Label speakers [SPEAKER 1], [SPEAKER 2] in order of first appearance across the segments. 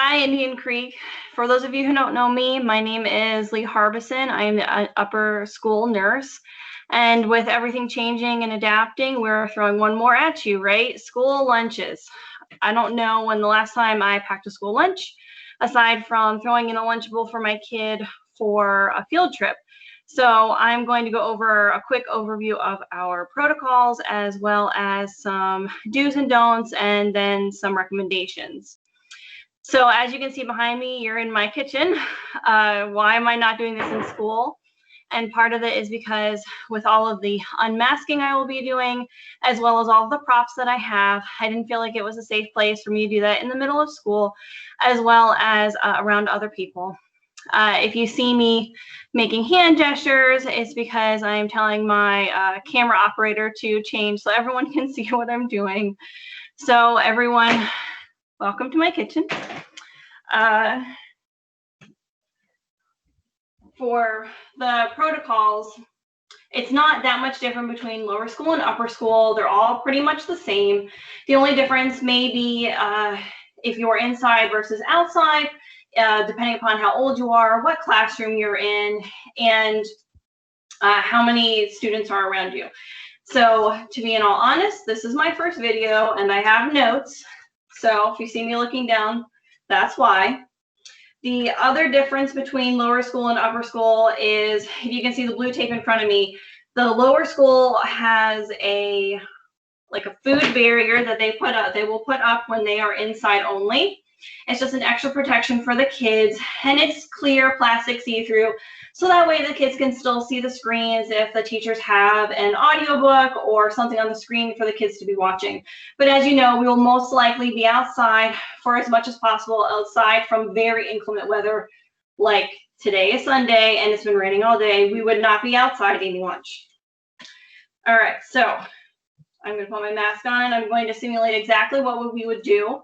[SPEAKER 1] Hi, Indian Creek. For those of you who don't know me, my name is Lee Harbison. I am the upper school nurse. And with everything changing and adapting, we're throwing one more at you, right? School lunches. I don't know when the last time I packed a school lunch, aside from throwing in a Lunchable for my kid for a field trip. So I'm going to go over a quick overview of our protocols, as well as some do's and don'ts, and then some recommendations. So as you can see behind me, you're in my kitchen. Why am I not doing this in school? And part of it is because with all of the unmasking I will be doing, as well as all of the props that I have, I didn't feel like it was a safe place for me to do that in the middle of school, as well as around other people. If you see me making hand gestures, it's because I'm telling my camera operator to change so everyone can see what I'm doing. So everyone, welcome to my kitchen. For the protocols, it's not that much different between lower school and upper school. They're all pretty much the same. The only difference may be if you're inside versus outside, depending upon how old you are, what classroom you're in, and how many students are around you. So to be in all honest, this is my first video and I have notes. So if you see me looking down, that's why. The other difference between lower school and upper school is, if you can see the blue tape in front of me, the lower school has a food barrier that they will put up when they are inside only. It's just an extra protection for the kids, and it's clear plastic see-through, so that way the kids can still see the screens if the teachers have an audiobook or something on the screen for the kids to be watching. But as you know, we will most likely be outside for as much as possible, outside from very inclement weather, like today is Sunday and it's been raining all day. We would not be outside eating lunch. All right, so I'm going to put my mask on and I'm going to simulate exactly what we would do.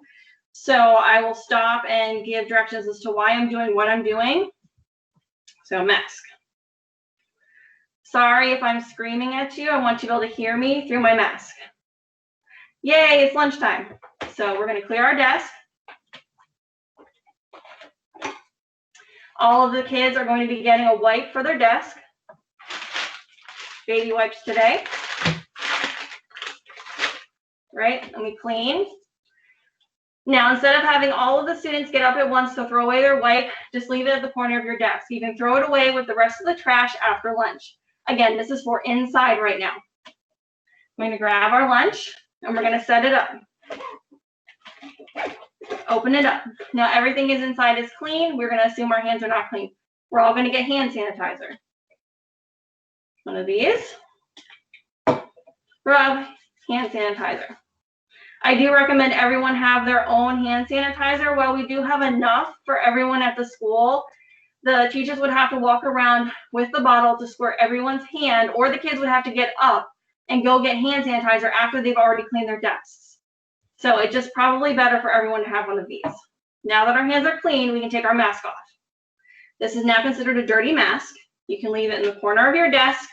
[SPEAKER 1] So I will stop and give directions as to why I'm doing what I'm doing. So mask. Sorry if I'm screaming at you. I want you to be able to hear me through my mask. Yay, it's lunchtime. So we're going to clear our desk. All of the kids are going to be getting a wipe for their desk. Baby wipes today. Right? And we clean. Now, instead of having all of the students get up at once to throw away their wipe, just leave it at the corner of your desk. You can throw it away with the rest of the trash after lunch. Again, this is for inside right now. I'm going to grab our lunch and we're going to set it up. Open it up. Now, everything is inside is clean. We're going to assume our hands are not clean. We're all going to get hand sanitizer. One of these. Rub, hand sanitizer. I do recommend everyone have their own hand sanitizer. While we do have enough for everyone at the school, the teachers would have to walk around with the bottle to squirt everyone's hand, or the kids would have to get up and go get hand sanitizer after they've already cleaned their desks. So it's just probably better for everyone to have one of these. Now that our hands are clean, we can take our mask off. This is now considered a dirty mask. You can leave it in the corner of your desk,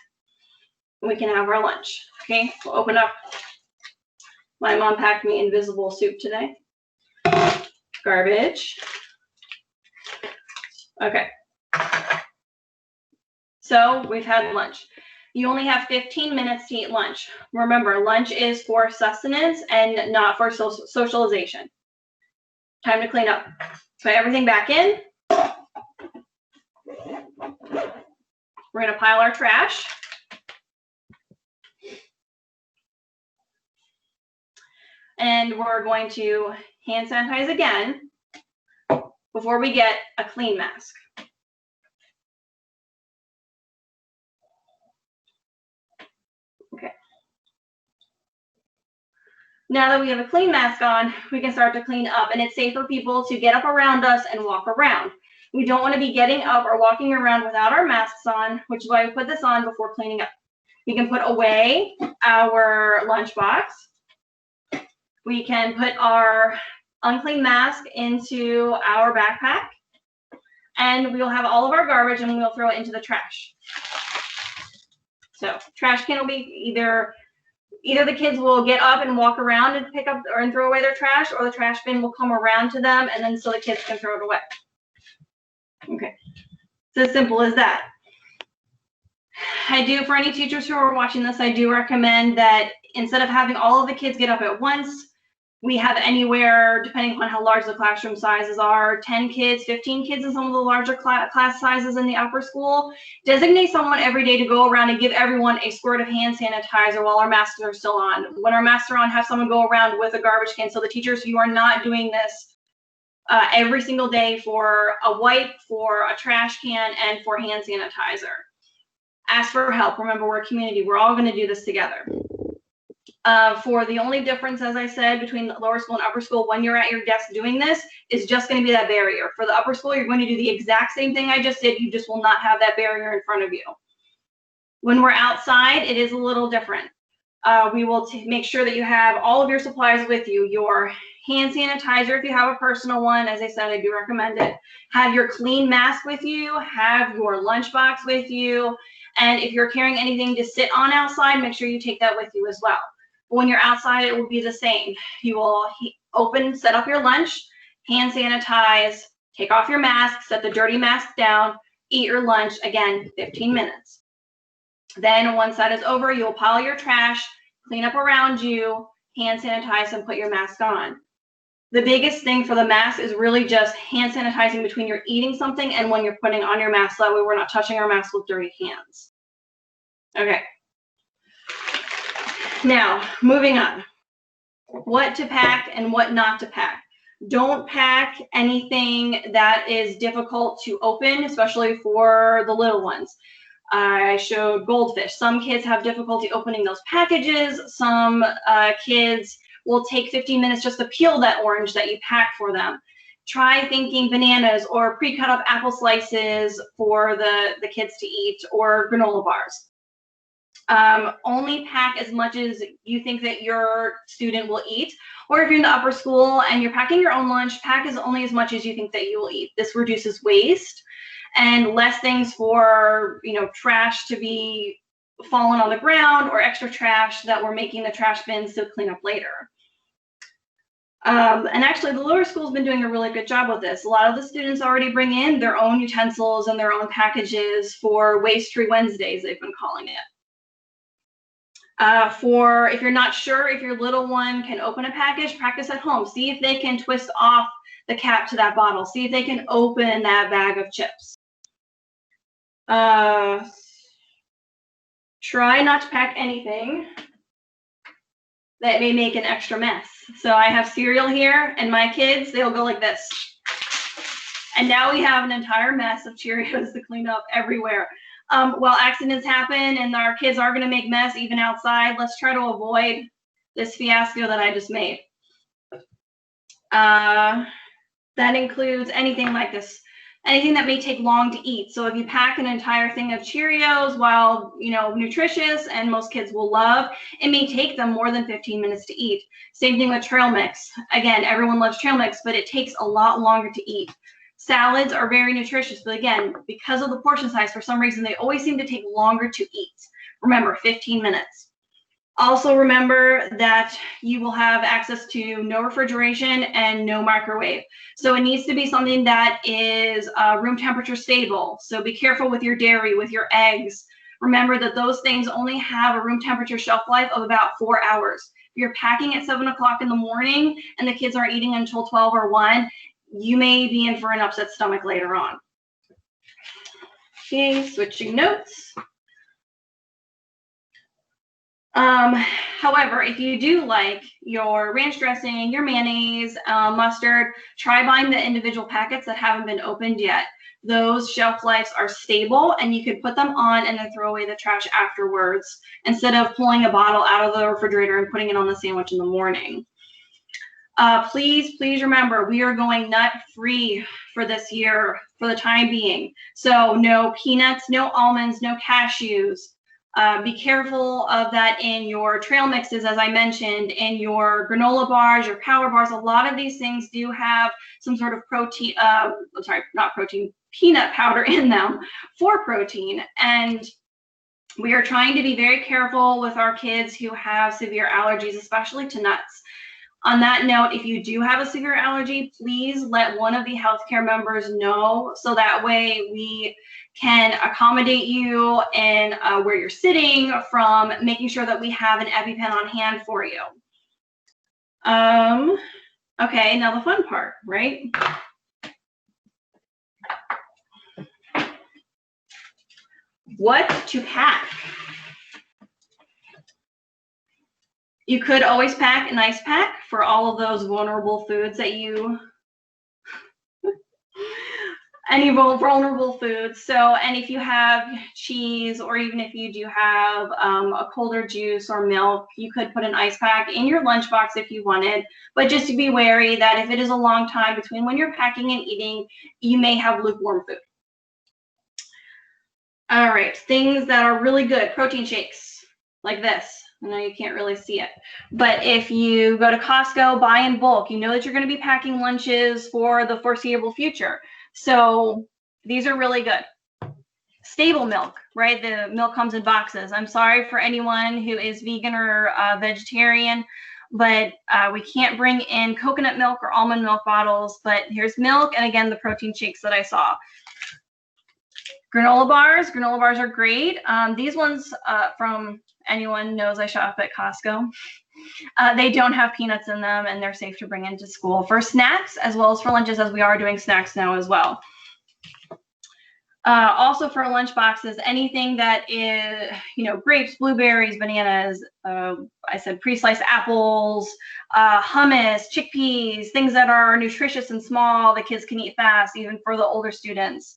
[SPEAKER 1] and we can have our lunch. Okay, we'll open up. My mom packed me invisible soup today. Garbage. Okay. So we've had lunch. You only have 15 minutes to eat lunch. Remember, lunch is for sustenance and not for socialization. Time to clean up. Put everything back in. We're going to pile our trash. And we're going to hand sanitize again before we get a clean mask. Okay. Now that we have a clean mask on, we can start to clean up, and it's safe for people to get up around us and walk around. We don't want to be getting up or walking around without our masks on, which is why we put this on before cleaning up. We can put away our lunchbox. We can put our unclean mask into our backpack, and we'll have all of our garbage and we'll throw it into the trash. So trash can will be either Either the kids will get up and walk around and pick up and throw away their trash, or the trash bin will come around to them, and then so the kids can throw it away. Okay, it's as simple as that. I do, for any teachers who are watching this, I do recommend that instead of having all of the kids get up at once, we have anywhere, depending on how large the classroom sizes are, 10 kids, 15 kids in some of the larger class sizes in the upper school. Designate someone every day to go around and give everyone a squirt of hand sanitizer while our masks are still on. When our masks are on, have someone go around with a garbage can. So the teachers, you are not doing this every single day for a wipe, for a trash can, and for hand sanitizer. Ask for help. Remember, we're a community. We're all going to do this together. For the only difference, as I said, between lower school and upper school, when you're at your desk doing this, is just going to be that barrier. For the upper school, you're going to do the exact same thing I just did. You just will not have that barrier in front of you. When we're outside, it is a little different. We will make sure that you have all of your supplies with you. Your hand sanitizer, if you have a personal one, as I said, I do recommend it. Have your clean mask with you. Have your lunchbox with you. And if you're carrying anything to sit on outside, make sure you take that with you as well. When you're outside, it will be the same. You will set up your lunch, hand sanitize, take off your mask, set the dirty mask down, eat your lunch, again, 15 minutes. Then once that is over, you'll pile your trash, clean up around you, hand sanitize, and put your mask on. The biggest thing for the mask is really just hand sanitizing between you're eating something and when you're putting on your mask, so that way we're not touching our mask with dirty hands. Okay. Now, moving on. What to pack and what not to pack. Don't pack anything that is difficult to open, especially for the little ones. I showed goldfish. Some kids have difficulty opening those packages. Some kids will take 15 minutes just to peel that orange that you pack for them. Try thinking bananas or pre-cut up apple slices for the kids to eat, or granola bars. Only pack as much as you think that your student will eat. Or if you're in the upper school and you're packing your own lunch, pack only as much as you think that you will eat. This reduces waste and less things for, trash to be fallen on the ground, or extra trash that we're making the trash bins to clean up later. And actually, the lower school's been doing a really good job with this. A lot of the students already bring in their own utensils and their own packages for Waste-Free Wednesdays, they've been calling it. If you're not sure if your little one can open a package, practice at home. See if they can twist off the cap to that bottle. See if they can open that bag of chips. Try not to pack anything that may make an extra mess. So I have cereal here, and my kids, they'll go like this. And now we have an entire mess of Cheerios to clean up everywhere. While accidents happen and our kids are going to make mess even outside, let's try to avoid this fiasco that I just made. That includes anything like this, anything that may take long to eat. So if you pack an entire thing of Cheerios, while nutritious and most kids will love, it may take them more than 15 minutes to eat. Same thing with trail mix. Again, everyone loves trail mix, but it takes a lot longer to eat. Salads are very nutritious, but again, because of the portion size, for some reason, they always seem to take longer to eat. Remember, 15 minutes. Also remember that you will have access to no refrigeration and no microwave. So it needs to be something that is room temperature stable. So be careful with your dairy, with your eggs. Remember that those things only have a room temperature shelf life of about 4 hours. If you're packing at 7 o'clock in the morning and the kids aren't eating until 12 or 1, you may be in for an upset stomach later on. Okay, switching notes. However, if you do like your ranch dressing, your mayonnaise, mustard, try buying the individual packets that haven't been opened yet. Those shelf lives are stable, and you could put them on and then throw away the trash afterwards, instead of pulling a bottle out of the refrigerator and putting it on the sandwich in the morning. Please remember, we are going nut-free for this year for the time being. So no peanuts, no almonds, no cashews. Be careful of that in your trail mixes, as I mentioned, in your granola bars, your power bars. A lot of these things do have some sort of protein, peanut powder in them for protein. And We are trying to be very careful with our kids who have severe allergies, especially to nuts. On that note, if you do have a severe allergy, please let one of the healthcare members know so that way we can accommodate you and where you're sitting, from making sure that we have an EpiPen on hand for you. Okay, now the fun part, right? What to pack? You could always pack an ice pack for all of those vulnerable foods that you, any vulnerable foods. So, and if you have cheese, or even if you do have a colder juice or milk, you could put an ice pack in your lunchbox if you wanted. But just to be wary that if it is a long time between when you're packing and eating, you may have lukewarm food. All right, things that are really good, protein shakes like this. I know you can't really see it, but if you go to Costco, buy in bulk, you know that you're going to be packing lunches for the foreseeable future. So these are really good. Stable milk, right? The milk comes in boxes. I'm sorry for anyone who is vegan or vegetarian, but we can't bring in coconut milk or almond milk bottles. But here's milk, and again, the protein shakes that I saw. Granola bars are great. These ones from anyone knows I shop at Costco. They don't have peanuts in them, and they're safe to bring into school for snacks as well as for lunches, as we are doing snacks now as well. Also for lunch boxes, anything that is, grapes, blueberries, bananas, I said pre-sliced apples, hummus, chickpeas, things that are nutritious and small, the kids can eat fast, even for the older students.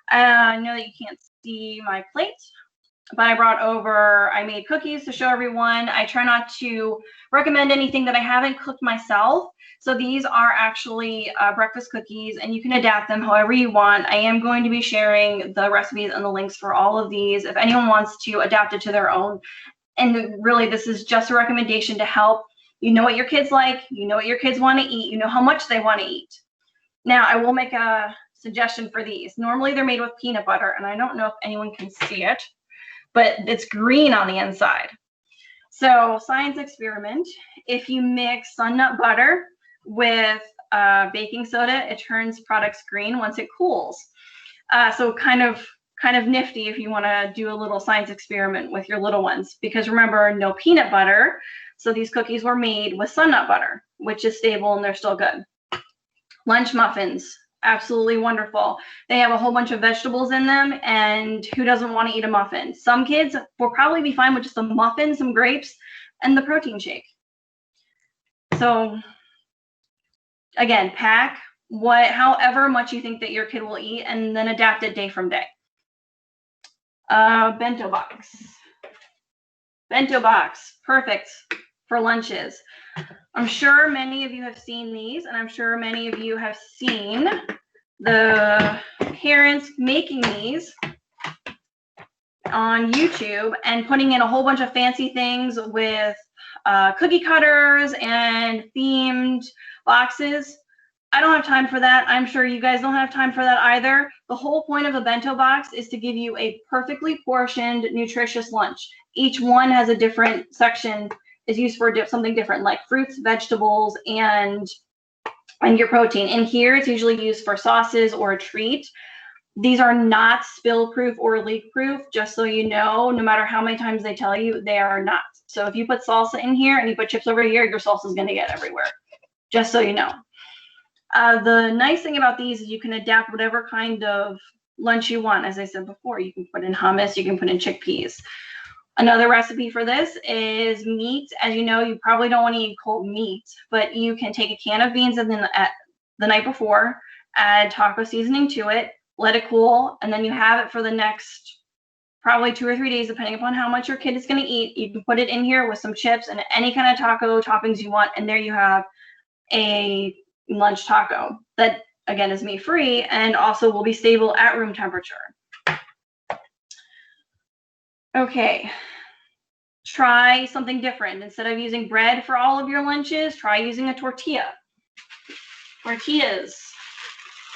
[SPEAKER 1] I know that you can't see my plate, but I made cookies to show everyone. I try not to recommend anything that I haven't cooked myself. So these are actually breakfast cookies, and you can adapt them however you want. I am going to be sharing the recipes and the links for all of these if anyone wants to adapt it to their own. And really, this is just a recommendation to help. You know what your kids like, you know what your kids want to eat, you know how much they want to eat. Now, I will make a suggestion for these. Normally they're made with peanut butter, and I don't know if anyone can see it, but it's green on the inside. So science experiment, if you mix sun nut butter with baking soda, it turns products green once it cools. So kind of nifty if you want to do a little science experiment with your little ones, because remember, no peanut butter. So these cookies were made with sun nut butter, which is stable and they're still good. Lunch muffins, absolutely wonderful. They have a whole bunch of vegetables in them, and who doesn't want to eat a muffin? Some kids will probably be fine with just a muffin, some grapes, and the protein shake. So again, pack however much you think that your kid will eat, and then adapt it day from day. Bento box. Bento box, perfect for lunches. I'm sure many of you have seen these, and I'm sure many of you have seen the parents making these on YouTube and putting in a whole bunch of fancy things with cookie cutters and themed boxes. I don't have time for that. I'm sure you guys don't have time for that either. The whole point of a bento box is to give you a perfectly portioned, nutritious lunch. Each one has a different section, is used for something different, like fruits, vegetables, and your protein. And here it's usually used for sauces or a treat. These are not spill proof or leak proof, just so you know. No matter how many times they tell you, they are not. So if you put salsa in here and you put chips over here, your salsa is going to get everywhere, just so you know. The nice thing about these is you can adapt whatever kind of lunch you want. As I said before, you can put in hummus, you can put in chickpeas. Another recipe for this is meat. As you know, you probably don't want to eat cold meat, but you can take a can of beans and then the night before, add taco seasoning to it, let it cool, and then you have it for the next probably 2 or 3 days, depending upon how much your kid is going to eat. You can put it in here with some chips and any kind of taco toppings you want, and there you have a lunch taco that, again, is meat-free and also will be stable at room temperature. Okay, try something different. Instead of using bread for all of your lunches, try using a tortilla. Tortillas.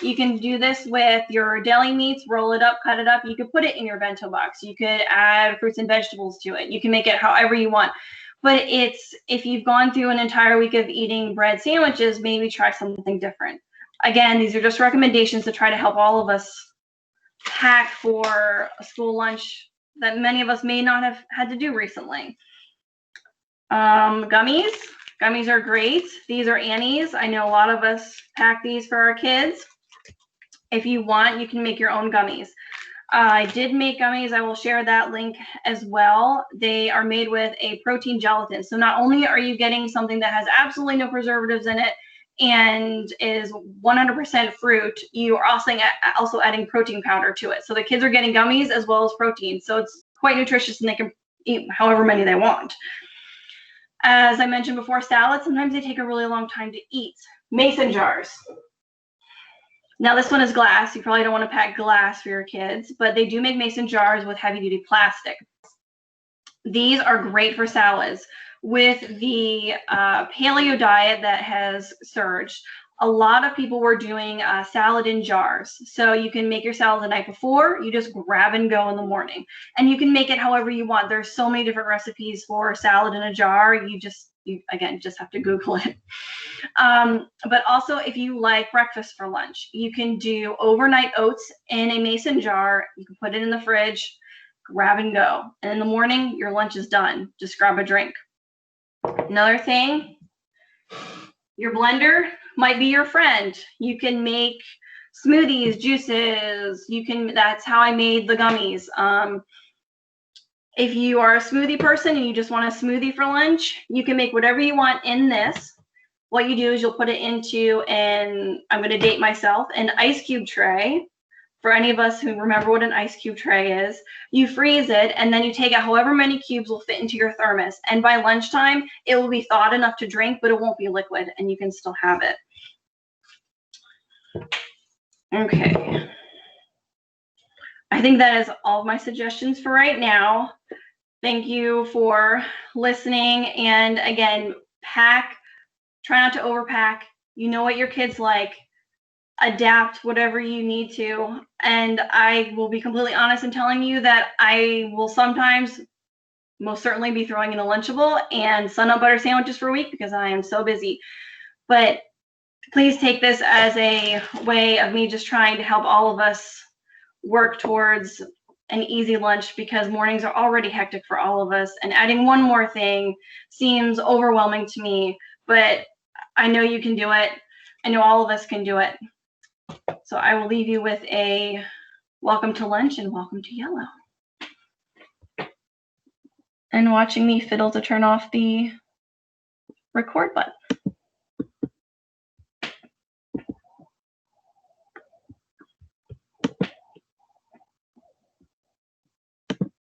[SPEAKER 1] You can do this with your deli meats, roll it up, cut it up. You could put it in your bento box. You could add fruits and vegetables to it. You can make it however you want. But if you've gone through an entire week of eating bread sandwiches, maybe try something different. Again, these are just recommendations to try to help all of us pack for a school lunch that many of us may not have had to do recently. Gummies. Gummies are great. These are Annie's. I know a lot of us pack these for our kids. If you want, you can make your own gummies. I did make gummies. I will share that link as well. They are made with a protein gelatin. So not only are you getting something that has absolutely no preservatives in it and is 100% fruit, you are also adding protein powder to it. So the kids are getting gummies as well as protein. So it's quite nutritious and they can eat however many they want. As I mentioned before, salads, sometimes they take a really long time to eat. Mason jars. Now this one is glass. You probably don't want to pack glass for your kids, but they do make mason jars with heavy duty plastic. These are great for salads. With the paleo diet that has surged, a lot of people were doing salad in jars. So you can make your salad the night before, you just grab and go in the morning. And you can make it however you want. There's so many different recipes for salad in a jar. You again, just have to Google it. But also if you like breakfast for lunch, you can do overnight oats in a mason jar. You can put it in the fridge, grab and go. And in the morning, your lunch is done. Just grab a drink. Another thing, your blender might be your friend. You can make smoothies, juices. That's how I made the gummies. If you are a smoothie person and you just want a smoothie for lunch, you can make whatever you want in this. What you do is you'll put it into I'm going to date myself, an ice cube tray. For any of us who remember what an ice cube tray is, you freeze it and then you take out however many cubes will fit into your thermos. And by lunchtime, it will be thawed enough to drink, but it won't be liquid and you can still have it. Okay. I think that is all of my suggestions for right now. Thank you for listening. And again, pack, try not to overpack. You know what your kids like. Adapt whatever you need to. And I will be completely honest in telling you that I will sometimes most certainly be throwing in a Lunchable and sun-up butter sandwiches for a week because I am so busy. But please take this as a way of me just trying to help all of us work towards an easy lunch because mornings are already hectic for all of us. And adding one more thing seems overwhelming to me, but I know you can do it. I know all of us can do it. So I will leave you with a welcome to lunch and welcome to yellow. And watching me fiddle to turn off the record button.